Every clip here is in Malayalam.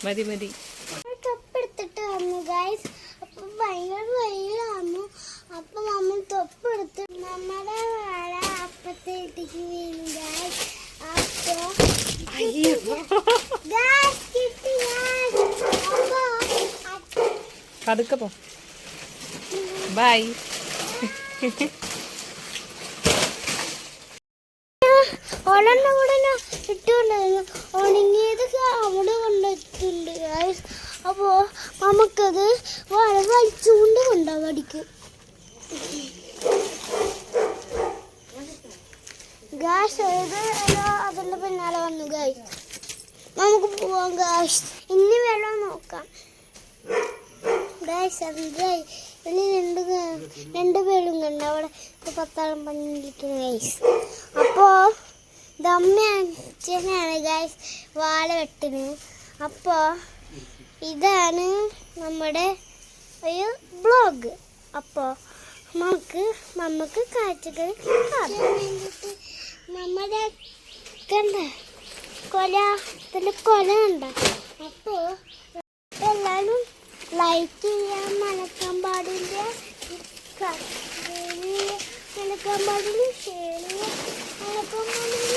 മതി മതി. തൊപ്പെടുത്തിട്ട് വന്നു ഗൈസ്. അപ്പൊ ഭയങ്കര വെയിലാന്നു. അപ്പൊ നമ്മൾ തൊപ്പെടുത്ത് നമ്മുടെ വാഴ അപ്പത്തേക്ക് വീണു ഗൈസ്. അപ്പൊ പതുക്കെ പോ. ബൈ. ഒരെണ്ണം കൂടെ ഇട്ടുകൊണ്ടായിരുന്നു. ഉണങ്ങിയതൊക്കെ അവിടെ കൊണ്ടിട്ടുണ്ട് ഗൈസ്. അപ്പോ നമുക്കത് വലിച്ചുകൊണ്ട് കൊണ്ടുപോകാം അടിക്ക്. ഗൈസ് അതിന്റെ പിന്നാലെ വന്നു ഗൈസ്. നമുക്ക് പോവാം ഗൈസ്. ഇനി വെള്ളം നോക്കാം ഗൈസ്. എന്തായി ഇനി രണ്ട് പേരും കണ്ട് അവിടെ 10 പണിയിരിക്കുന്നു ഗൈസ്. അപ്പോ ദമ്മ അച്ഛനാണ് ഗൈസ് വാഴ വെട്ടുന്നത്. അപ്പോ ഇതാണ് നമ്മുടെ ഒരു ബ്ലോഗ്. അപ്പോൾ നമുക്ക് കാഴ്ചകൾ കാണാൻ വേണ്ടിയിട്ട് നമ്മുടെ കണ്ട ഇതിൻ്റെ കൊല കണ്ട. അപ്പോൾ എല്ലാവരും ലൈക്ക് ചെയ്യാൻ മറക്കാൻ പാടില്ല, മറക്കാൻ പാടില്ല, ഷെയർ ചെയ്യാൻ മറക്കാൻ പാടില്ല,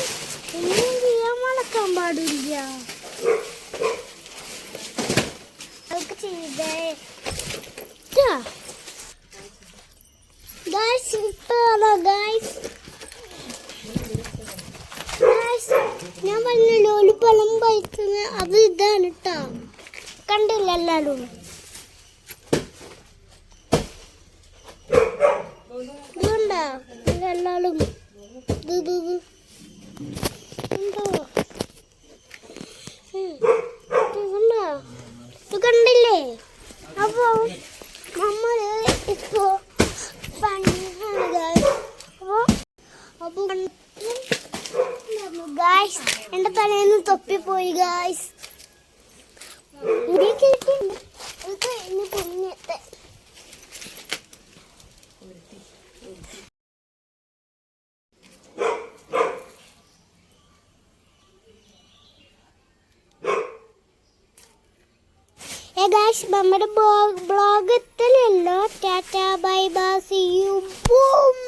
ഒന്നും ചെയ്യാൻ മറക്കാൻ പാടില്ല. അതൊക്കെ ചെയ്തേ ഗൈസ്. ഗൈസ് ഞാൻ പറഞ്ഞല്ലോ ഒരു പഴം കഴിക്കുന്നത് അത് ഇതാണ് കേട്ടോ. കണ്ടില്ല എല്ലാവരും. ഇതുണ്ടോ എല്ലാവരും ഉണ്ടോ ഇതുണ്ടോ ഇത് കണ്ടില്ലേ. അപ്പോ നമ്മള് ഇപ്പോ ഗായ്സ് എന്റെ തലേന്ന് തൊപ്പിപ്പോയി ഗായ്സ്. കുഞ്ഞത്തെ ഗായ്സ് നമ്മുടെ ബ്ലോഗ് എത്തലല്ലോ. Tata bye bye, see U.